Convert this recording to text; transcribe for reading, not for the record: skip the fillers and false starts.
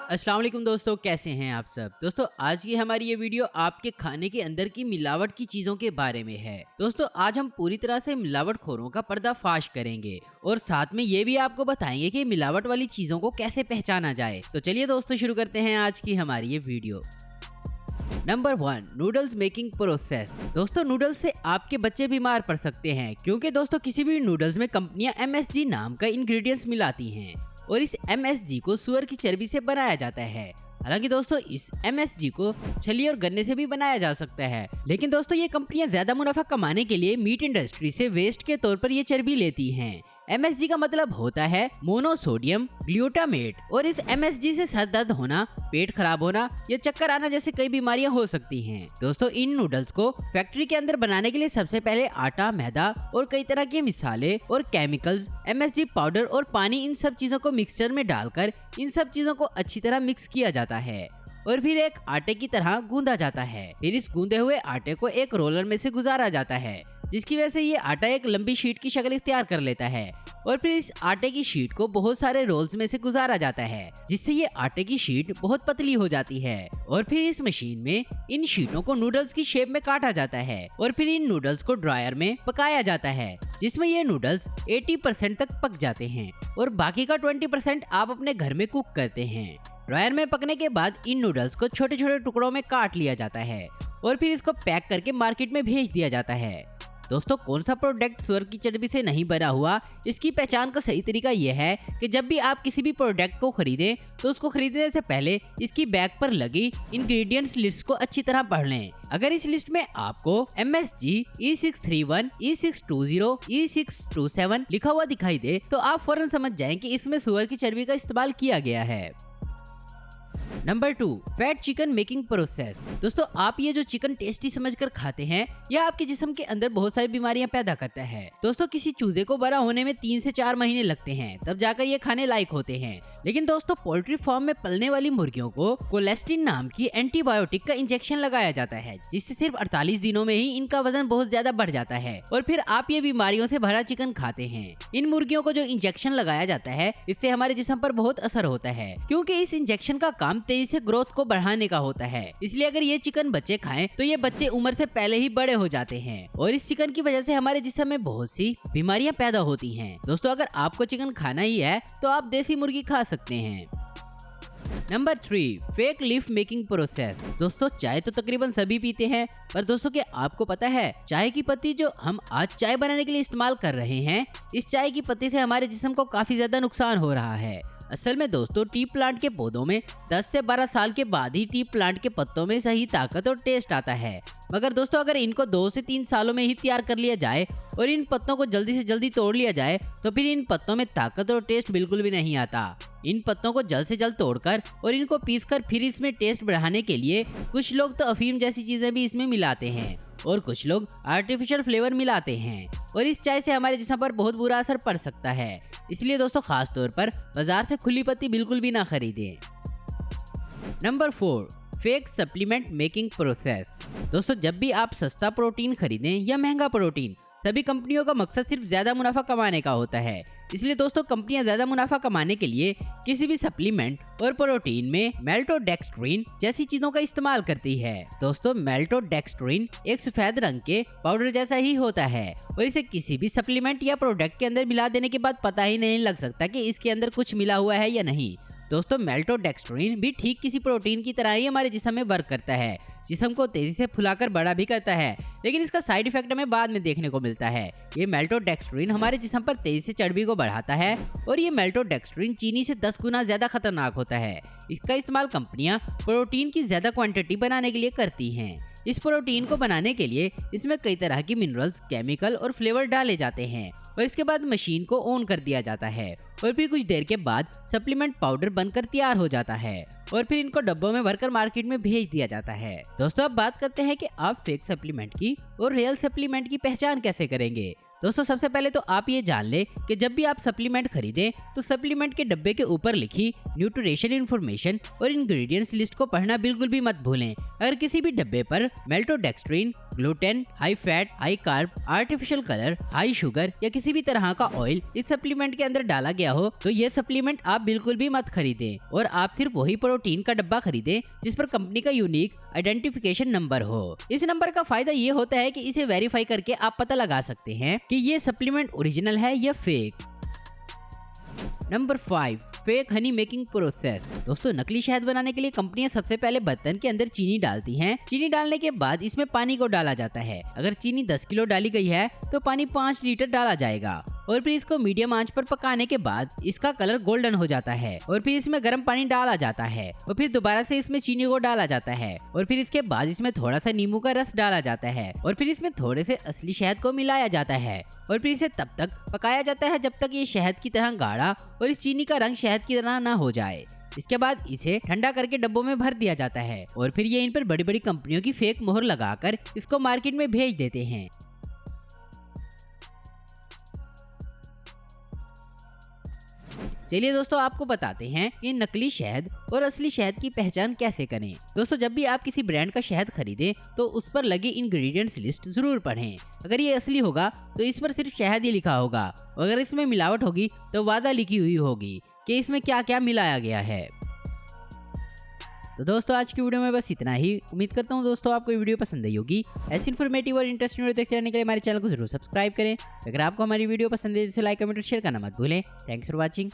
अस्सलाम वालेकुम दोस्तों, कैसे हैं आप सब। दोस्तों आज की हमारी ये वीडियो आपके खाने के अंदर की मिलावट की चीजों के बारे में है। दोस्तों आज हम पूरी तरह से मिलावटखोरों का पर्दाफाश करेंगे और साथ में ये भी आपको बताएंगे कि मिलावट वाली चीजों को कैसे पहचाना जाए। तो चलिए दोस्तों शुरू करते हैं आज की हमारी ये video. Number 1, noodles making process. दोस्तों नूडल्स से आपके बच्चे बीमार पड़ सकते हैं क्योंकि दोस्तों किसी भी नूडल्स में कंपनियां MSG नाम का इंग्रेडिएंट्स मिलाती हैं और इस MSG को सुअर की चर्बी से बनाया जाता है। हालांकि दोस्तों इस MSG को छली और गन्ने से भी बनाया जा सकता है, लेकिन दोस्तों ये कंपनियां ज्यादा मुनाफा कमाने के लिए मीट इंडस्ट्री से वेस्ट के तौर पर ये चर्बी लेती हैं। MSG का मतलब होता है मोनोसोडियम ग्लूटामेट और इस MSG से सर दर्द होना, पेट खराब होना या चक्कर आना जैसे कई बीमारियां हो सकती हैं। दोस्तों इन नूडल्स को फैक्ट्री के अंदर बनाने के लिए सबसे पहले आटा, मैदा और कई तरह के मिसाले और केमिकल्स, MSG पाउडर और पानी, इन सब चीजों को मिक्सचर में डालकर इन सब चीजों को अच्छी तरह मिक्स किया जाता है और फिर एक आटे की तरह गूंदा जाता है। फिर इस गूंदे हुए आटे को एक रोलर में से गुजारा जाता है, जिसकी वजह से ये आटा एक लंबी शीट की शक्ल इख्तियार कर लेता है और फिर इस आटे की शीट को बहुत सारे रोल्स में से गुजारा जाता है, जिससे ये आटे की शीट बहुत पतली हो जाती है और फिर इस मशीन में इन शीटों को नूडल्स की शेप में काटा जाता है और फिर इन नूडल्स को ड्रायर में पकाया जाता है, जिसमें ये नूडल्स 80% तक पक जाते हैं और बाकी का 20% आप अपने घर में कुक करते हैं। ड्रायर में पकने के बाद इन नूडल्स को छोटे छोटे टुकड़ों में काट लिया जाता है और फिर इसको पैक करके मार्केट में भेज दिया जाता है। दोस्तों कौन सा प्रोडक्ट सुअर की चर्बी से नहीं बना हुआ, इसकी पहचान का सही तरीका यह है कि जब भी आप किसी भी प्रोडक्ट को खरीदें तो उसको खरीदने से पहले इसकी बैग पर लगी इंग्रेडिएंट्स लिस्ट को अच्छी तरह पढ़ लें। अगर इस लिस्ट में आपको MSG E631, E620, E627 लिखा हुआ दिखाई दे तो आप फौरन समझ जाएं कि इसमें सुअर की चर्बी का इस्तेमाल किया गया है। Number 2, fat chicken making process. दोस्तों आप ये जो चिकन टेस्टी समझकर खाते हैं यह आपके जिस्म के अंदर बहुत सारी बीमारियां पैदा करता है। दोस्तों किसी चूजे को बड़ा होने में 3 से 4 महीने लगते हैं, तब जाकर ये खाने लायक होते हैं। लेकिन दोस्तों पोल्ट्री फार्म में पलने वाली मुर्गियों को कोलेस्टिन नाम की एंटीबायोटिक का इंजेक्शन लगाया जाता है, जिससे सिर्फ 48 दिनों में ही इनका वजन बहुत ज्यादा बढ़ जाता है और फिर आप ये बीमारियों से भरा चिकन खाते हैं। इन मुर्गियों को जो इंजेक्शन लगाया जाता है इससे हमारे जिस्म पर बहुत असर होता है, क्योंकि इस इंजेक्शन का काम तेजी से ग्रोथ को बढ़ाने का होता है। इसलिए अगर ये चिकन बच्चे खाएं तो ये बच्चे उम्र से पहले ही बड़े हो जाते हैं और इस चिकन की वजह से हमारे जिस्म में बहुत सी बीमारियां पैदा होती हैं। दोस्तों अगर आपको चिकन खाना ही है तो आप देसी मुर्गी खा सकते हैं। Number 3, fake leaf making process. दोस्तों चाय तो तकरीबन सभी पीते हैं, पर दोस्तों क्या आपको पता है चाय की पत्ती जो हम आज चाय बनाने के लिए इस्तेमाल कर रहे हैं, इस चाय की पत्ती से हमारे जिस्म को काफी ज्यादा नुकसान हो रहा है। असल में दोस्तों टी प्लांट के पौधों में 10 से 12 साल के बाद ही टी प्लांट के पत्तों में सही ताकत और टेस्ट आता है, मगर दोस्तों अगर इनको 2 से 3 सालों में ही तैयार कर लिया जाए और इन पत्तों को जल्दी से जल्दी तोड़ लिया जाए तो फिर इन पत्तों में ताकत और टेस्ट बिल्कुल भी नहीं आता। इन पत्तों को जल्द से जल्द तोड़कर और इनको पीसकर फिर इसमें टेस्ट बढ़ाने के लिए कुछ लोग तो अफीम जैसी चीजें भी इसमें मिलाते हैं और कुछ लोग आर्टिफिशियल फ्लेवर मिलाते हैं और इस चाय से हमारे जिस्म पर बहुत बुरा असर पड़ सकता है। इसलिए दोस्तों खास तौर पर बाजार से खुली पत्ती बिल्कुल भी ना खरीदें। Number 4, fake supplement making process. दोस्तों जब भी आप सस्ता प्रोटीन खरीदें या महंगा प्रोटीन, सभी कंपनियों का मकसद सिर्फ ज्यादा मुनाफा कमाने का होता है। इसलिए दोस्तों कंपनियां ज्यादा मुनाफा कमाने के लिए किसी भी सप्लीमेंट और प्रोटीन में मेल्टोडेक्स्ट्रिन जैसी चीजों का इस्तेमाल करती है। दोस्तों मेल्टोडेक्स्ट्रिन एक सफेद रंग के पाउडर जैसा ही होता है और इसे किसी भी सप्लीमेंट या प्रोडक्ट के अंदर मिला देने के बाद पता ही नहीं लग सकता कि इसके अंदर कुछ मिला हुआ है या नहीं। दोस्तों मेल्टोडेक्स्ट्रिन भी ठीक किसी प्रोटीन की तरह ही हमारे जिस्म में वर्क करता है, जिस्म को तेजी से फुलाकर बड़ा भी करता है, लेकिन इसका साइड इफेक्ट हमें बाद में देखने को मिलता है। ये मेल्टोडेक्स्ट्रिन हमारे जिस्म पर तेजी से चर्बी को बढ़ाता है और ये मेल्टोडेक्स्ट्रिन चीनी से 10 गुना ज्यादा खतरनाक होता है। इसका इस्तेमाल कंपनियां प्रोटीन की ज्यादा क्वांटिटी बनाने के लिए करती हैं। इस प्रोटीन को बनाने के लिए इसमें कई तरह की मिनरल्स, केमिकल और फ्लेवर डाले जाते हैं और इसके बाद मशीन को ऑन कर दिया जाता है और फिर कुछ देर के बाद सप्लीमेंट पाउडर बनकर तैयार हो जाता है और फिर इनको डब्बों में भरकर मार्केट में भेज दिया जाता है। दोस्तों अब बात करते हैं कि आप फेक सप्लीमेंट की और रियल सप्लीमेंट की पहचान कैसे करेंगे। दोस्तों सबसे पहले तो आप ये जान ले कि जब भी आप सप्लीमेंट खरीदें तो सप्लीमेंट के डब्बे के ऊपर लिखी न्यूट्रिशन इन्फॉर्मेशन और इंग्रेडिएंट्स लिस्ट को पढ़ना बिल्कुल भी मत भूलें। अगर किसी भी डब्बे पर maltodextrin, gluten, high fat, high carb, artificial colour, high sugar या किसी भी तरह का ऑयल इस सप्लीमेंट के अंदर डाला गया हो तो ये सप्लीमेंट आप बिल्कुल भी मत खरीदें और आप सिर्फ वही प्रोटीन का डब्बा खरीदें जिस पर कंपनी का यूनिक आइडेंटिफिकेशन नंबर हो। इस नंबर का फायदा ये होता है कि इसे वेरीफाई करके आप पता लगा सकते हैं कि ये सप्लीमेंट ओरिजिनल है या fake. Number 5, fake Honey making process. दोस्तों नकली शहद बनाने के लिए कंपनियां सबसे पहले बर्तन के अंदर चीनी डालती हैं। चीनी डालने के बाद इसमें पानी को डाला जाता है। अगर चीनी 10 किलो डाली गई है तो पानी 5 लीटर डाला जाएगा और फिर इसको मीडियम आंच पर पकाने के बाद इसका कलर गोल्डन हो जाता है और फिर इसमें गर्म पानी डाला जाता है और फिर दोबारा से इसमें चीनी को डाला जाता है और फिर इसके बाद इसमें थोड़ा सा नींबू का रस डाला जाता है और फिर इसमें थोड़े से असली शहद को मिलाया जाता है और फिर इसे तब तक पकाया जाता है जब तक ये शहद की तरह गाढ़ा और इस चीनी का रंग शहद की तरह ना हो जाए। इसके बाद इसे ठंडा करके डब्बों में भर दिया जाता है और फिर ये इन पर बड़ी बड़ी कंपनियों की फेक मोहर लगाकर इसको मार्केट में भेज देते हैं। चलिए दोस्तों आपको बताते हैं कि नकली शहद और असली शहद की पहचान कैसे करें। दोस्तों जब भी आप किसी ब्रांड का शहद खरीदें तो उस पर लगी इंग्रेडिएंट्स लिस्ट जरूर पढ़ें। अगर ये असली होगा तो इस पर सिर्फ शहद ही लिखा होगा, अगर इसमें मिलावट होगी तो वादा लिखी हुई होगी कि इसमें क्या क्या मिलाया गया है। तो दोस्तों आज की वीडियो में बस इतना ही। उम्मीद करता हूँ दोस्तों आपको ये वीडियो पसंद आई होगी। ऐसी इन्फॉर्मेटिव और इंटरेस्टिंग वीडियो देखते रहने के लिए हमारे चैनल को जरूर सब्सक्राइब करें। अगर आपको हमारी वीडियो पसंद है तो लाइक, कमेंट और शेयर करना मत भूलें। Thanks for watching.